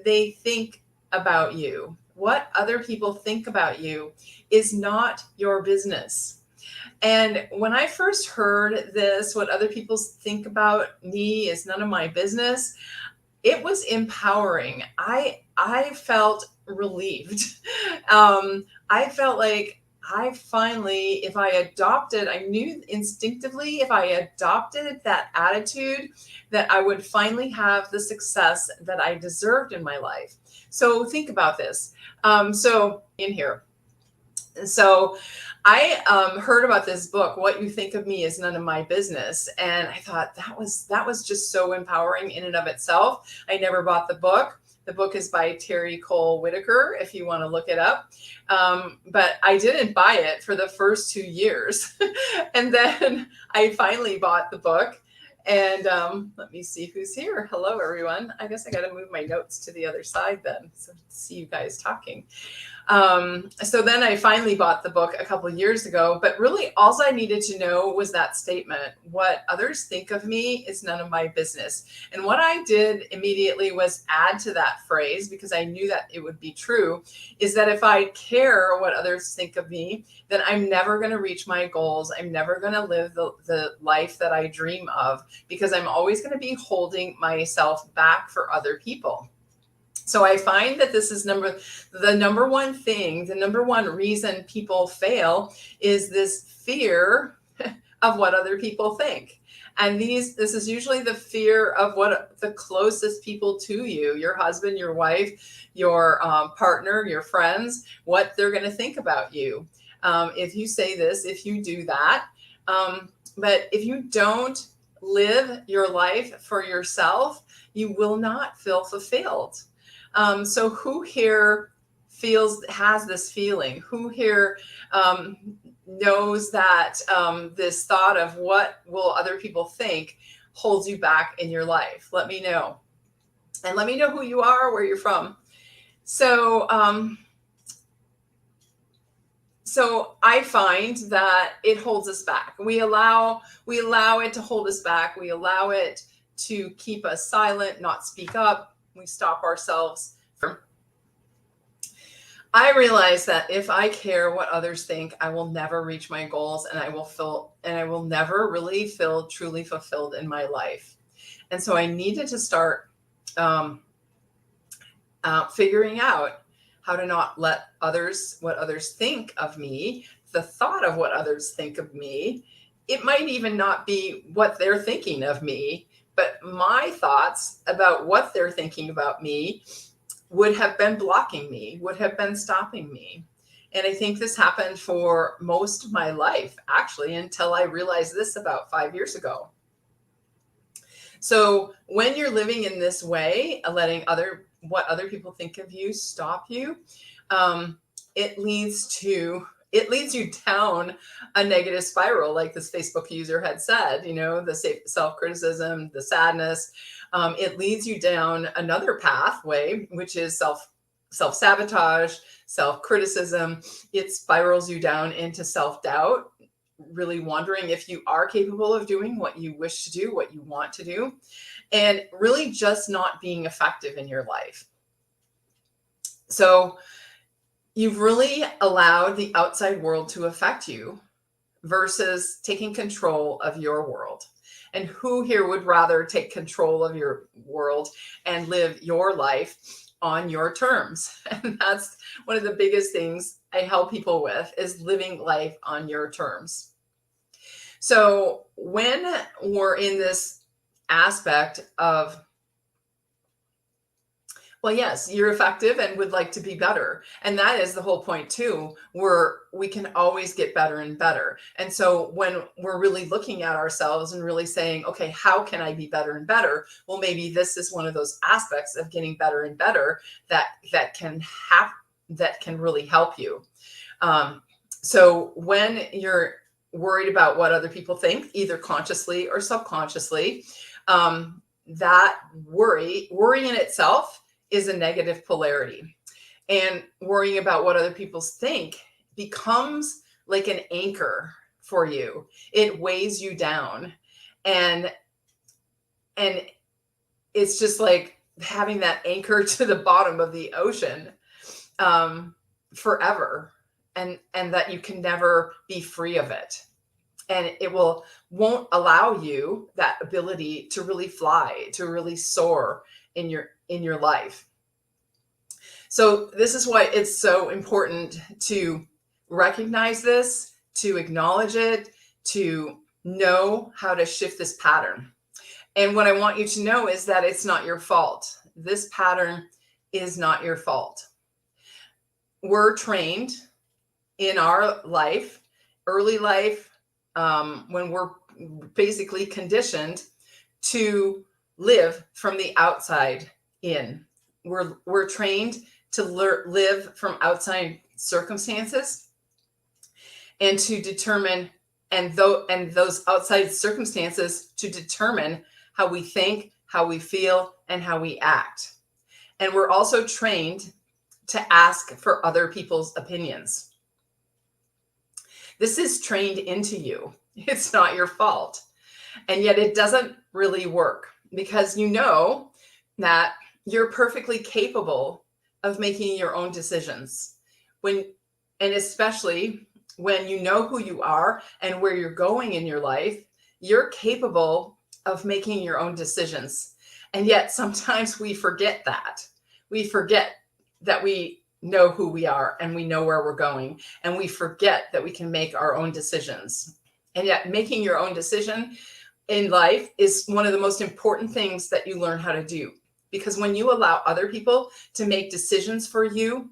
they think about you, what other people think about you, is not your business. And when I first heard this, what other people think about me is none of my business, it was empowering. I felt relieved. I felt like I finally, if I adopted, I knew instinctively if I adopted that attitude, that I would finally have the success that I deserved in my life. So think about this. So in here. So I heard about this book, What You Think of Me Is None of My Business. And I thought that was just so empowering in and of itself. I never bought the book. The book is by Terry Cole Whitaker, if you want to look it up. But I didn't buy it for the first 2 years. And then I finally bought the book. And let me see who's here. Hello, everyone. I guess I got to move my notes to the other side then, so see you guys talking. So then I finally bought the book a couple of years ago, but really all I needed to know was that statement: what others think of me is none of my business. And what I did immediately was add to that phrase, because I knew that it would be true, is that if I care what others think of me, then I'm never going to reach my goals. I'm never going to live the life that I dream of, because I'm always going to be holding myself back for other people. So I find that this is the number one thing, the number one reason people fail is this fear of what other people think. And this is usually the fear of what the closest people to you, your husband, your wife, your partner, your friends, what they're going to think about you. If you say this, if you do that. But if you don't live your life for yourself, you will not feel fulfilled. So who here has this feeling? Who here knows that this thought of what will other people think holds you back in your life? Let me know. And let me know who you are, where you're from. So I find that it holds us back. We allow it to hold us back. We allow it to keep us silent, not speak up. We stop ourselves. I realize that if I care what others think, I will never reach my goals, and I will never really feel truly fulfilled in my life. And so I needed to start figuring out how to not let what others think of me, the thought of what others think of me. It might even not be what they're thinking of me, but my thoughts about what they're thinking about me would have been blocking me, would have been stopping me. And I think this happened for most of my life, actually, until I realized this about 5 years ago. So when you're living in this way, letting what other people think of you stop you, it leads you down a negative spiral, like this Facebook user had said, the self-criticism, the sadness. It leads you down another pathway, which is self-sabotage, self-criticism. It spirals you down into self-doubt, really wondering if you are capable of doing what you wish to do, what you want to do, and really just not being effective in your life. So you've really allowed the outside world to affect you versus taking control of your world. And who here would rather take control of your world and live your life on your terms? And that's one of the biggest things I help people with, is living life on your terms. So when we're in this aspect of, well, yes, you're effective and would like to be better. And that is the whole point too, where we can always get better and better. And so when we're really looking at ourselves and really saying, okay, how can I be better and better? Well, maybe this is one of those aspects of getting better and better that can really help you. So when you're worried about what other people think, either consciously or subconsciously, that worry in itself is a negative polarity. And worrying about what other people think becomes like an anchor for you. It weighs you down. And it's just like having that anchor to the bottom of the ocean forever, and that you can never be free of it. And it won't allow you that ability to really fly, to really soar in your life. So this is why it's so important to recognize this, to acknowledge it, to know how to shift this pattern. And what I want you to know is that it's not your fault. This pattern is not your fault. We're trained in our life, early life, when we're basically conditioned to live from the outside in. We're trained to live from outside circumstances, and to determine, and those outside circumstances to determine how we think, how we feel, and how we act. And we're also trained to ask for other people's opinions. This is trained into you. It's not your fault. And yet it doesn't really work, because you know that you're perfectly capable of making your own decisions. And especially when you know who you are and where you're going in your life, you're capable of making your own decisions. And yet sometimes we forget that. We forget that we know who we are and we know where we're going, and we forget that we can make our own decisions. And yet making your own decision in life is one of the most important things that you learn how to do. Because when you allow other people to make decisions for you,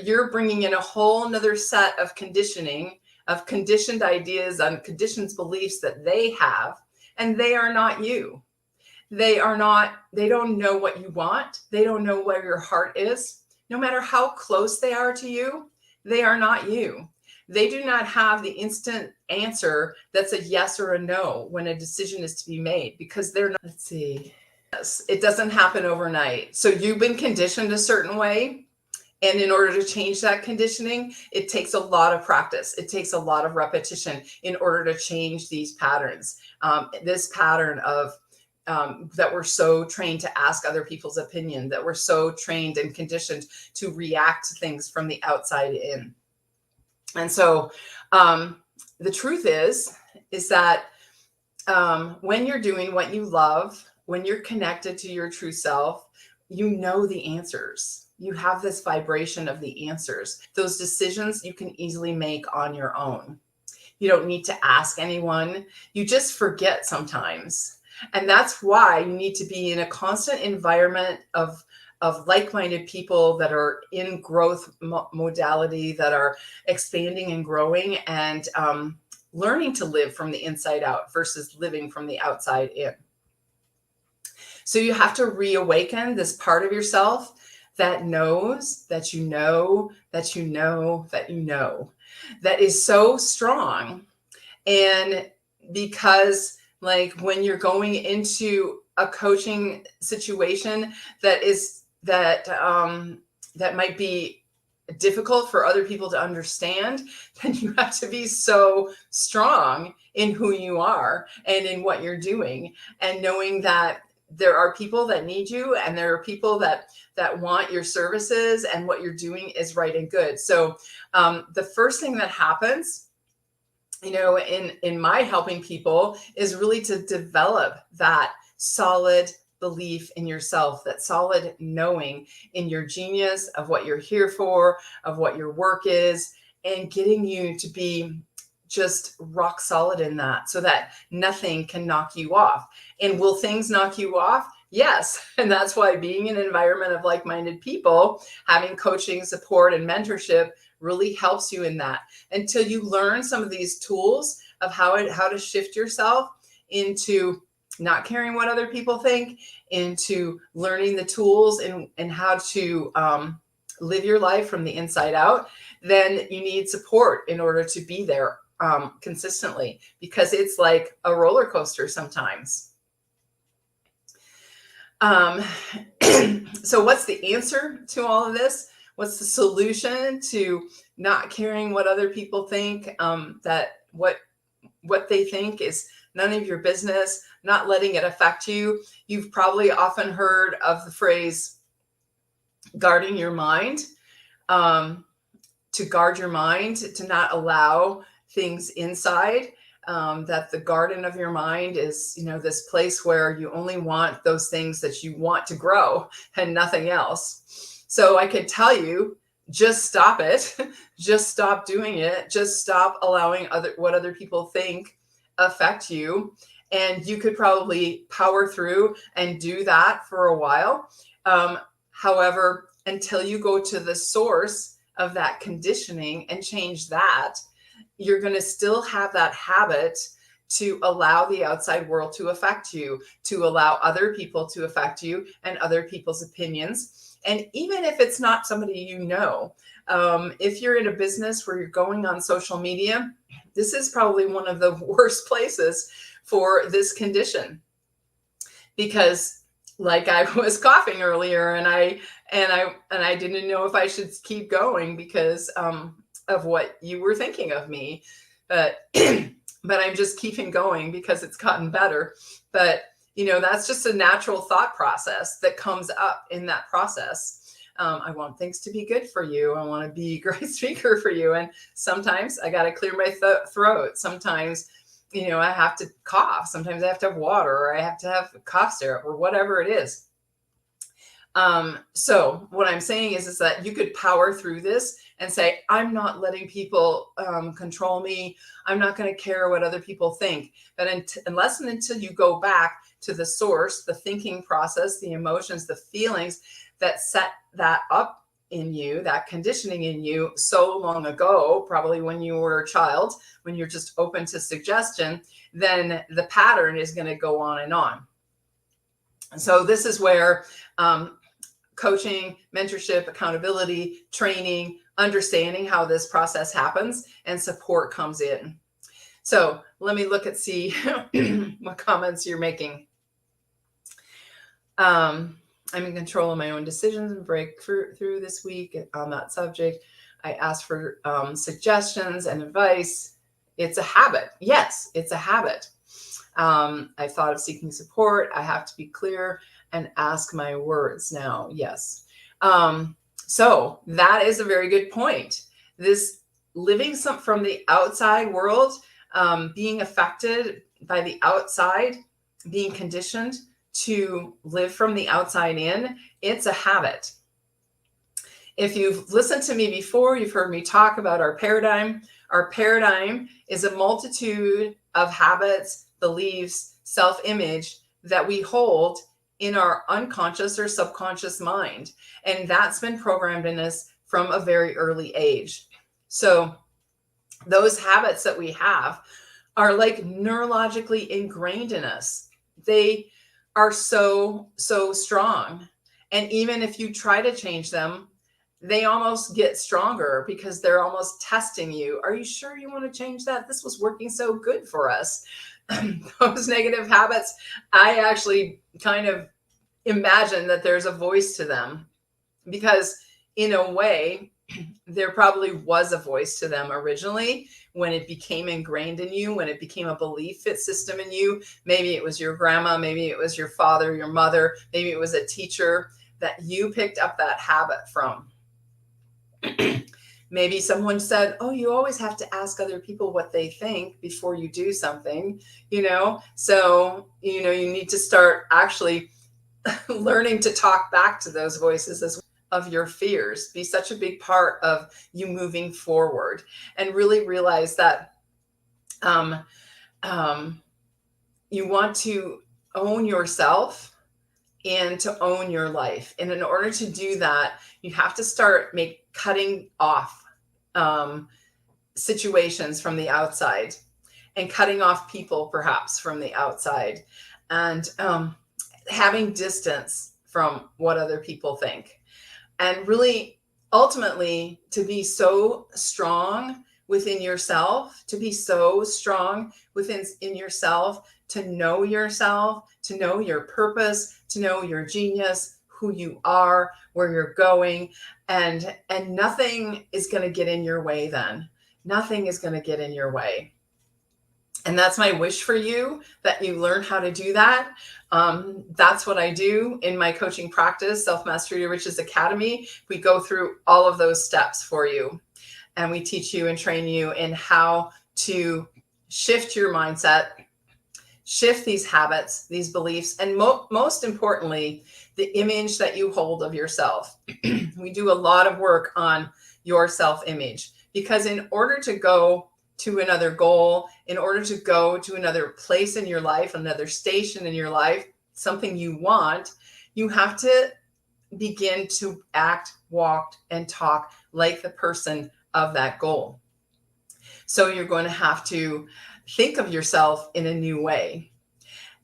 you're bringing in a whole nother set of conditioning, of conditioned ideas and conditioned beliefs that they have, and they are not you. They don't know what you want. They don't know where your heart is. No matter how close they are to you, they are not you. They do not have the instant answer that's a yes or a no when a decision is to be made, because they're not. Let's see. Yes, it doesn't happen overnight. So you've been conditioned a certain way. And in order to change that conditioning, it takes a lot of practice. It takes a lot of repetition in order to change these patterns. This pattern of that we're so trained to ask other people's opinion, that we're so trained and conditioned to react to things from the outside in. And so the truth is that when you're doing what you love, when you're connected to your true self, you know the answers. You have this vibration of the answers. Those decisions you can easily make on your own. You don't need to ask anyone. You just forget sometimes. And that's why you need to be in a constant environment of like-minded people that are in growth modality, that are expanding and growing, and learning to live from the inside out versus living from the outside in. So you have to reawaken this part of yourself that knows that you know, that you know, that you know, that is so strong. And because like when you're going into a coaching situation that might be difficult for other people to understand, then you have to be so strong in who you are and in what you're doing, and knowing that there are people that need you, and there are people that want your services, and what you're doing is right and good. So the first thing that happens, in my helping people, is really to develop that solid belief in yourself, that solid knowing in your genius, of what you're here for, of what your work is, and getting you to be just rock solid in that, so that nothing can knock you off. And will things knock you off? Yes. And that's why being in an environment of like-minded people, having coaching, support, and mentorship really helps you in that, until you learn some of these tools of how to shift yourself into not caring what other people think, into learning the tools and how to live your life from the inside out. Then you need support in order to be there consistently, because it's like a roller coaster sometimes. So what's the answer to all of this? What's the solution to not caring what other people think? That what they think is none of your business, not letting it affect you. You've probably often heard of the phrase guarding your mind. To guard your mind, to not allow things inside. That the garden of your mind is, this place where you only want those things that you want to grow and nothing else. So I could tell you, just stop it. Just stop doing it. Just stop allowing what other people think affect you. And you could probably power through and do that for a while. However, until you go to the source of that conditioning and change that, you're going to still have that habit to allow the outside world to affect you, to allow other people to affect you and other people's opinions. And even if it's not somebody if you're in a business where you're going on social media, this is probably one of the worst places for this condition. Because like I was coughing earlier and I didn't know if I should keep going because of what you were thinking of me, but I'm just keeping going because it's gotten better. But that's just a natural thought process that comes up in that process. I want things to be good for you. I want to be a great speaker for you. And sometimes I got to clear my throat. Sometimes, I have to cough. Sometimes I have to have water, or I have to have cough syrup, or whatever it is. So what I'm saying is that you could power through this and say, I'm not letting people control me. I'm not going to care what other people think. But unless and until you go back to the source, the thinking process, the emotions, the feelings that set that up in you, that conditioning in you so long ago, probably when you were a child, when you're just open to suggestion, then the pattern is going to go on and on. So this is where coaching, mentorship, accountability, training, understanding how this process happens, and support comes in. So let me see what comments you're making. I'm in control of my own decisions and break through this week on that subject. I asked for suggestions and advice. It's a habit. Yes, it's a habit. I thought of seeking support. I have to be clear and ask my words now. Yes. So that is a very good point. This living from the outside world, being affected by the outside, being conditioned to live from the outside in, it's a habit. If you've listened to me before, you've heard me talk about our paradigm. Our paradigm is a multitude of habits, beliefs, self-image that we hold in our unconscious or subconscious mind. And that's been programmed in us from a very early age. So those habits that we have are like neurologically ingrained in us. They are so strong. And even if you try to change them, they almost get stronger because they're almost testing you. Are you sure you want to change that? This was working so good for us. Those negative habits, I actually kind of imagine that there's a voice to them, because in a way, there probably was a voice to them originally when it became ingrained in you, when it became a belief system in you. Maybe it was your grandma, maybe it was your father, your mother, maybe it was a teacher that you picked up that habit from. Maybe someone said, oh, you always have to ask other people what they think before you do something, so, you need to start actually learning to talk back to those voices as of your fears. Be such a big part of you moving forward, and really realize that you want to own yourself and to own your life. And in order to do that, you have to start cutting off situations from the outside, and cutting off people perhaps from the outside, and having distance from what other people think. And really, ultimately, to be so strong within yourself, to be so strong in yourself, to know your purpose, to know your genius, who you are, where you're going, and nothing is going to get in your way then. Nothing is going to get in your way. And that's my wish for you, that you learn how to do that. That's what I do in my coaching practice, Self Mastery to Riches Academy. We go through all of those steps for you, and we teach you and train you in how to shift your mindset, shift these habits, these beliefs, and most importantly, the image that you hold of yourself. We do a lot of work on your self-image, because in order to go to another goal, in order to go to another place in your life, another station in your life, something you want, you have to begin to act, walk, and talk like the person of that goal. So you're going to have to think of yourself in a new way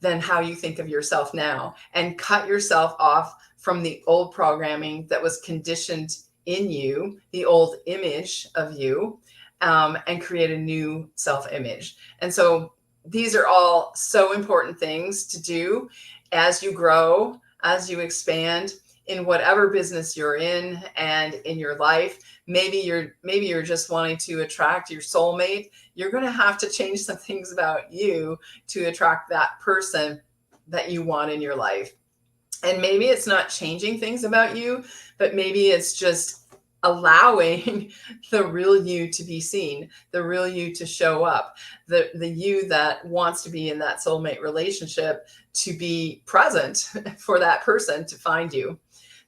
than how you think of yourself now, and cut yourself off from the old programming that was conditioned in you, the old image of you, and create a new self-image. And so these are all so important things to do as you grow, as you expand in whatever business you're in and in your life. Maybe you're just wanting to attract your soulmate. You're going to have to change some things about you to attract that person that you want in your life. And maybe it's not changing things about you, but maybe it's just allowing the real you to be seen, the real you to show up, the you that wants to be in that soulmate relationship to be present for that person to find you.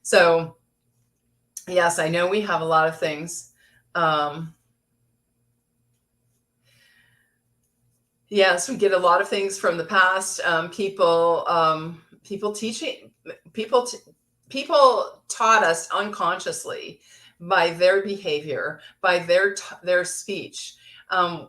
So yes, I know we have a lot of things. Yes, we get a lot of things from the past. People taught us unconsciously by their behavior, by their speech.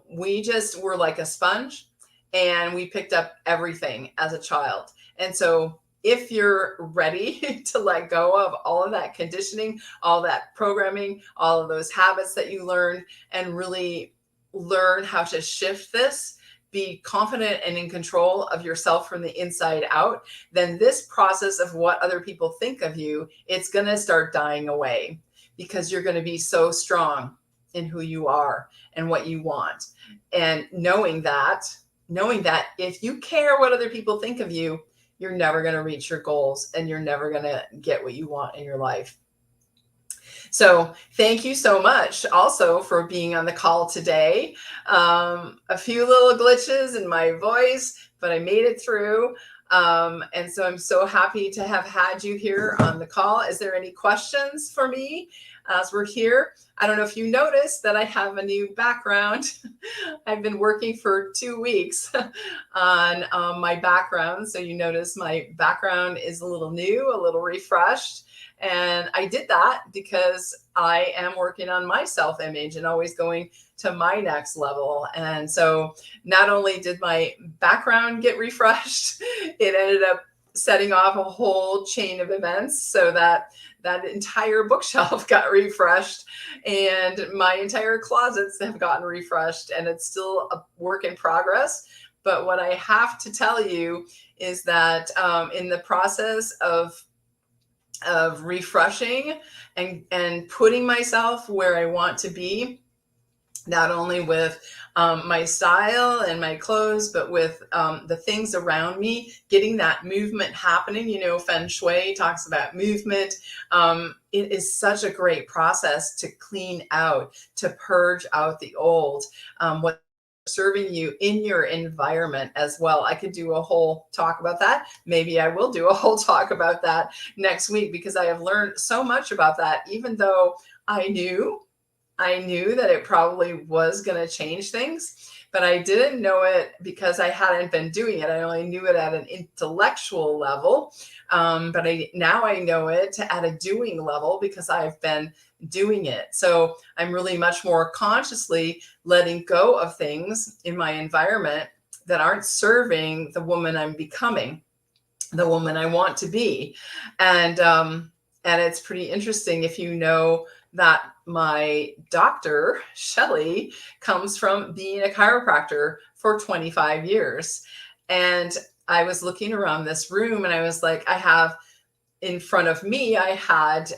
We just were like a sponge, and we picked up everything as a child. And so if you're ready to let go of all of that conditioning, all that programming, all of those habits that you learned, and really learn how to shift this, be confident and in control of yourself from the inside out, then this process of what other people think of you, it's going to start dying away, because you're going to be so strong in who you are and what you want. And knowing that if you care what other people think of you, you're never going to reach your goals, and you're never going to get what you want in your life. So thank you so much also for being on the call today. A few little glitches in my voice, but I made it through. And so I'm so happy to have had you here on the call. Is there any questions for me as we're here? I don't know if you noticed that I have a new background. I've been working for 2 weeks on my background. So you notice my background is a little new, a little refreshed. And I did that because I am working on my self-image and always going to my next level. And so not only did my background get refreshed, it ended up setting off a whole chain of events, so that that entire bookshelf got refreshed, and my entire closets have gotten refreshed, and it's still a work in progress. But what I have to tell you is that in the process of refreshing and putting myself where I want to be, not only with my style and my clothes, but with the things around me, getting that movement happening. You know, Feng Shui talks about movement. It is such a great process to clean out, to purge out the old, what serving you in your environment as well. I could do a whole talk about that. Maybe I will do a whole talk about that next week, because I have learned so much about that, even though I knew that it probably was going to change things, but I didn't know it because I hadn't been doing it. I only knew it at an intellectual level. But now I know it at a doing level because I've been doing it. So I'm really much more consciously letting go of things in my environment that aren't serving the woman I'm becoming, the woman I want to be. And it's pretty interesting if you know that my doctor, Shelley, comes from being a chiropractor for 25 years. And I was looking around this room and I was like, I have in front of me, I had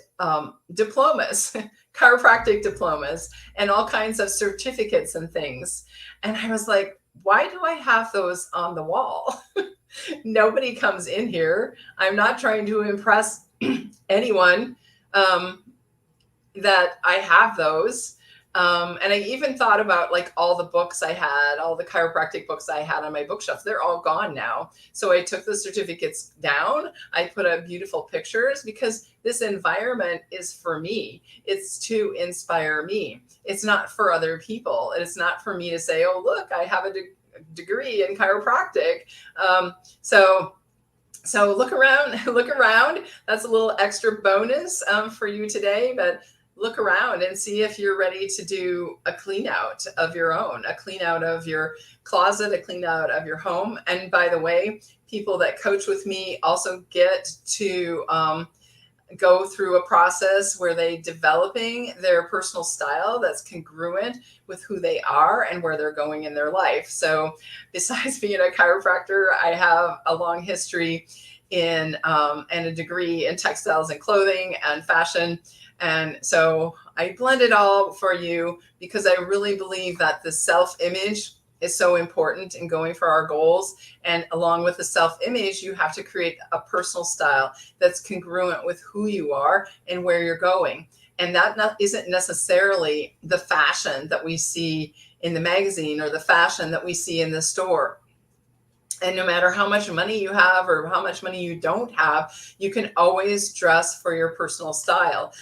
diplomas, chiropractic diplomas, and all kinds of certificates and things. And I was like, why do I have those on the wall? Nobody comes in here. I'm not trying to impress anyone um, that I have those. And I even thought about like all the books I had, all the chiropractic books I had on my bookshelf. They're all gone now. So I took the certificates down. I put up beautiful pictures because this environment is for me. It's to inspire me. It's not for other people. And it's not for me to say, oh, look, I have a degree in chiropractic. Um, so so look around, look around. That's a little extra bonus for you today, but look around and see if you're ready to do a clean out of your own, a clean out of your closet, a clean out of your home. And by the way, people that coach with me also get to go through a process where they developing their personal style that's congruent with who they are and where they're going in their life. So besides being a chiropractor, I have a long history in and a degree in textiles and clothing and fashion. And so I blend it all for you because I really believe that the self-image is so important in going for our goals. And along with the self-image, you have to create a personal style that's congruent with who you are and where you're going. And that isn't necessarily the fashion that we see in the magazine or the fashion that we see in the store. And no matter how much money you have or how much money you don't have, you can always dress for your personal style.